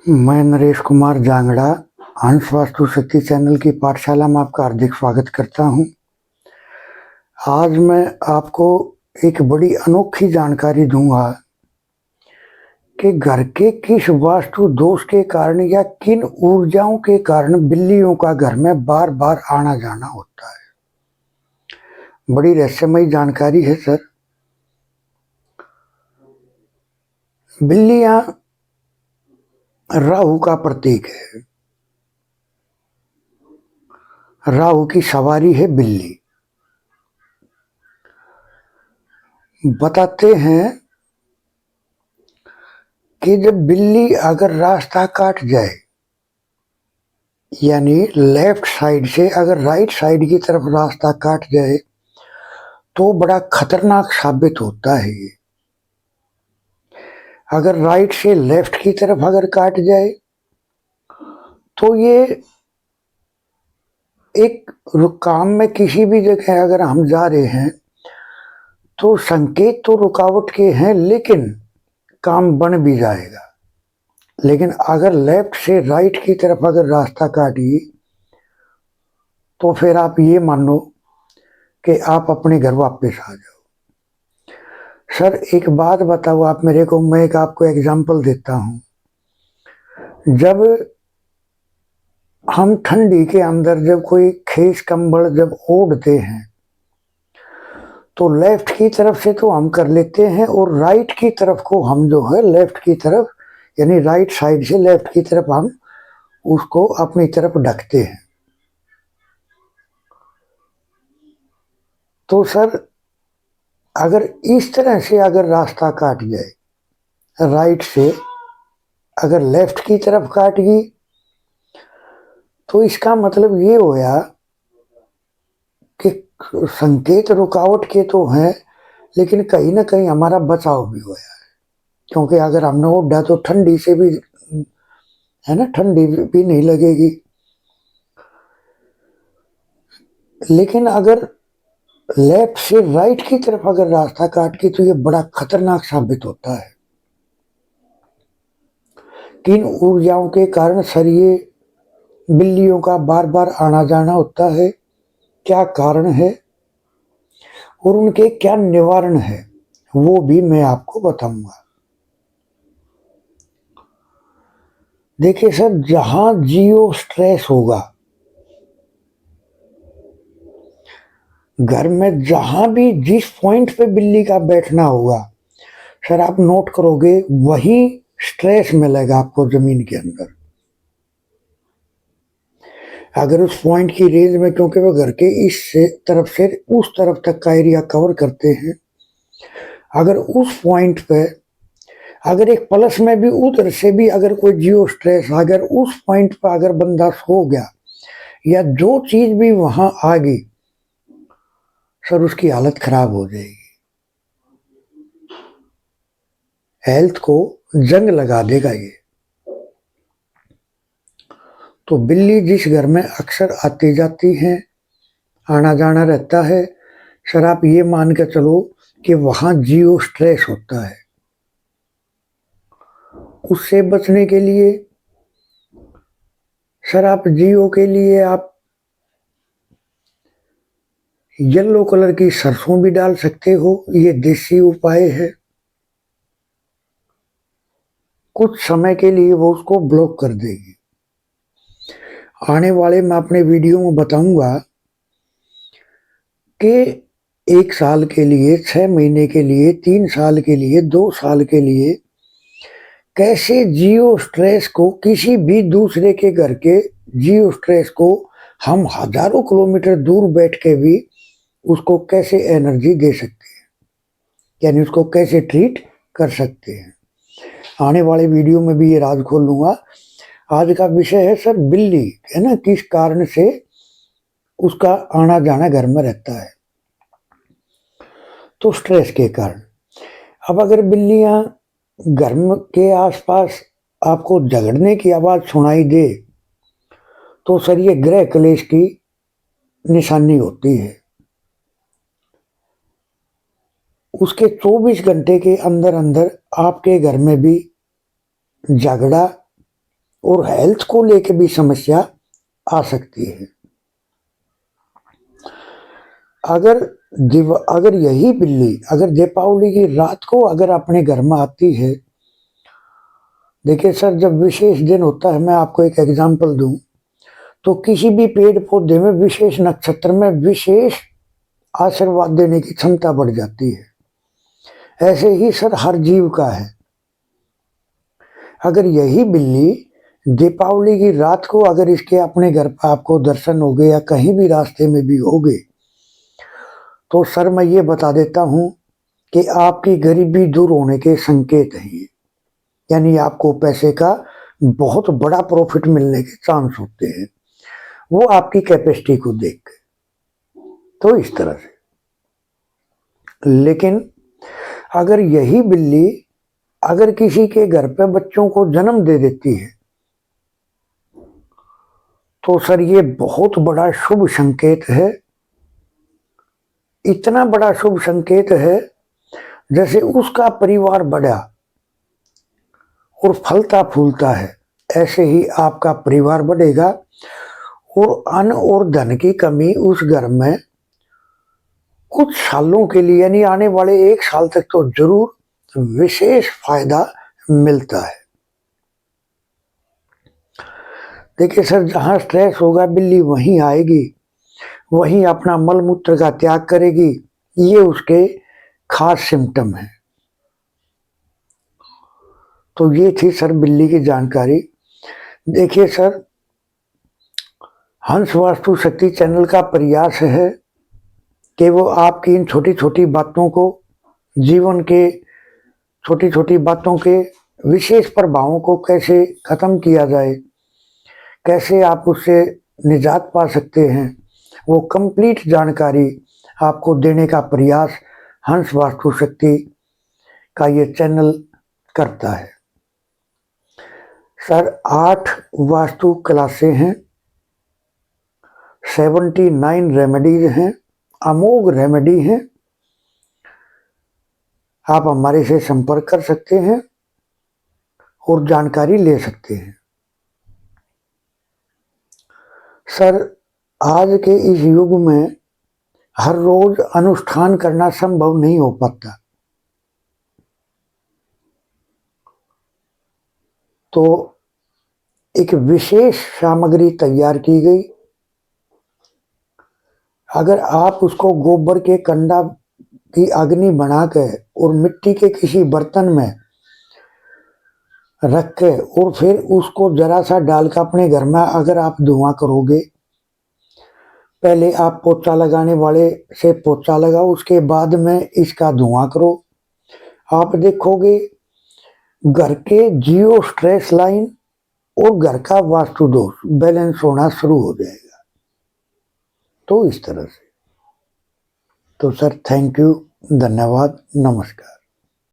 मैं नरेश कुमार जांगड़ा हंस वास्तु शक्ति चैनल की पाठशाला में आपका हार्दिक स्वागत करता हूं। आज मैं आपको एक बड़ी अनोखी जानकारी दूंगा कि घर के किस वास्तु दोष के कारण या किन ऊर्जाओं के कारण बिल्लियों का घर में बार बार आना जाना होता है। बड़ी रहस्यमयी जानकारी है सर। बिल्लियां राहु का प्रतीक है। राहु की सवारी है बिल्ली। बताते हैं कि जब बिल्ली अगर रास्ता काट जाए, यानी लेफ्ट साइड से अगर राइट साइड की तरफ रास्ता काट जाए, तो बड़ा खतरनाक साबित होता है ये। अगर राइट से लेफ्ट की तरफ अगर काट जाए तो ये एक काम में किसी भी जगह अगर हम जा रहे हैं तो संकेत तो रुकावट के हैं, लेकिन काम बन भी जाएगा। लेकिन अगर लेफ्ट से राइट की तरफ अगर रास्ता काटिए तो फिर आप ये मान लो कि आप अपने घर वापस आ जाओ। सर एक बात बताओ आप मेरे को, मैं एक आपको एग्जांपल देता हूं। जब हम ठंडी के अंदर जब कोई खेस कंबल जब ओढ़ते हैं तो लेफ्ट की तरफ से तो हम कर लेते हैं, और राइट की तरफ को हम जो है लेफ्ट की तरफ यानी राइट साइड से लेफ्ट की तरफ हम उसको अपनी तरफ ढकते हैं। तो सर अगर इस तरह से अगर रास्ता काट जाए, राइट से अगर लेफ्ट की तरफ काट गई, तो इसका मतलब ये होया कि संकेत रुकावट के तो हैं, लेकिन कहीं ना कहीं हमारा बचाव भी होया है। क्योंकि अगर हमने ओढ़ा तो ठंडी से भी है ना, ठंडी भी नहीं लगेगी। लेकिन अगर लेफ्ट से राइट की तरफ अगर रास्ता काट के, तो ये बड़ा खतरनाक साबित होता है। किन ऊर्जाओं के कारण सर ये बिल्लियों का बार बार आना जाना होता है, क्या कारण है और उनके क्या निवारण है, वो भी मैं आपको बताऊंगा। देखिए सर, जहां जियो स्ट्रेस होगा, घर में जहां भी जिस पॉइंट पे बिल्ली का बैठना होगा, सर आप नोट करोगे वही स्ट्रेस मिलेगा आपको जमीन के अंदर। अगर उस पॉइंट की रेंज में, क्योंकि वो घर के इस तरफ से उस तरफ तक का एरिया कवर करते हैं, अगर उस पॉइंट पे अगर एक प्लस में भी उधर से भी अगर कोई जियो स्ट्रेस अगर उस पॉइंट पर अगर बंदा सो गया या जो चीज भी वहां आ गई, सर उसकी हालत खराब हो जाएगी। हेल्थ को जंग लगा देगा ये। तो बिल्ली जिस घर में अक्सर आती जाती हैं, आना जाना रहता है, सर आप ये मान के चलो कि वहां जियो स्ट्रेस होता है। उससे बचने के लिए सर आप जियो के लिए आप येलो कलर की सरसों भी डाल सकते हो, ये देसी उपाय है। कुछ समय के लिए वो उसको ब्लॉक कर देगी। आने वाले मैं अपने वीडियो में बताऊंगा कि 1 साल के लिए, 6 महीने के लिए, 3 साल के लिए, 2 साल के लिए कैसे जियो स्ट्रेस को, किसी भी दूसरे के घर के जियो स्ट्रेस को हम हजारों किलोमीटर दूर बैठ के भी उसको कैसे एनर्जी दे सकते हैं, यानी उसको कैसे ट्रीट कर सकते हैं। आने वाले वीडियो में भी ये राज खोल लूंगा। आज का विषय है सर बिल्ली, है ना, किस कारण से उसका आना जाना घर में रहता है। तो स्ट्रेस के कारण। अब अगर बिल्लियां घर के आसपास आपको झगड़ने की आवाज सुनाई दे, तो सर ये ग्रह क्लेश की निशानी होती है। उसके 24 घंटे के अंदर अंदर आपके घर में भी झगड़ा और हेल्थ को लेके भी समस्या आ सकती है। अगर यही बिल्ली अगर दीपावली की रात को अगर अपने घर में आती है, देखिए सर, जब विशेष दिन होता है, मैं आपको एक एग्जांपल दूं, तो किसी भी पेड़ पौधे में विशेष नक्षत्र में विशेष आशीर्वाद देने की क्षमता बढ़ जाती है। ऐसे ही सर हर जीव का है। अगर यही बिल्ली दीपावली की रात को अगर इसके अपने घर पर आपको दर्शन हो गए या कहीं भी रास्ते में भी हो गए, तो सर मैं ये बता देता हूं कि आपकी गरीबी दूर होने के संकेत हैं ये। यानी आपको पैसे का बहुत बड़ा प्रॉफिट मिलने के चांस होते हैं, वो आपकी कैपेसिटी को देख के। तो इस तरह से। लेकिन अगर यही बिल्ली अगर किसी के घर पे बच्चों को जन्म दे देती है, तो सर ये बहुत बड़ा शुभ संकेत है। इतना बड़ा शुभ संकेत है, जैसे उसका परिवार बढ़ा और फलता फूलता है, ऐसे ही आपका परिवार बढ़ेगा और अन्न और धन की कमी उस घर में कुछ सालों के लिए, यानी आने वाले 1 साल तक तो जरूर विशेष फायदा मिलता है। देखिए सर, जहां स्ट्रेस होगा बिल्ली वहीं आएगी, वहीं अपना मल मूत्र का त्याग करेगी। ये उसके खास सिम्टम है। तो ये थी सर बिल्ली की जानकारी। देखिए सर, हंस वास्तु शक्ति चैनल का प्रयास है कि वो आपकी इन छोटी छोटी बातों को, जीवन के छोटी छोटी बातों के विशेष प्रभावों को कैसे खत्म किया जाए, कैसे आप उससे निजात पा सकते हैं, वो कंप्लीट जानकारी आपको देने का प्रयास हंस वास्तु शक्ति का ये चैनल करता है। सर 8 वास्तु क्लासें हैं, 79 रेमेडीज हैं, अमोघ रेमेडी हैं। आप हमारे से संपर्क कर सकते हैं और जानकारी ले सकते हैं। सर आज के इस युग में हर रोज अनुष्ठान करना संभव नहीं हो पाता, तो एक विशेष सामग्री तैयार की गई। अगर आप उसको गोबर के कंडा की अग्नि बनाकर और मिट्टी के किसी बर्तन में रख के और फिर उसको जरा सा डालकर अपने घर में अगर आप धुआं करोगे, पहले आप पोछा लगाने वाले से पोछा लगाओ, उसके बाद में इसका धुआं करो, आप देखोगे घर के जियो स्ट्रेस लाइन और घर का वास्तु दोष बैलेंस होना शुरू हो जाएगा। तो इस तरह से। तो सर थैंक यू, धन्यवाद, नमस्कार।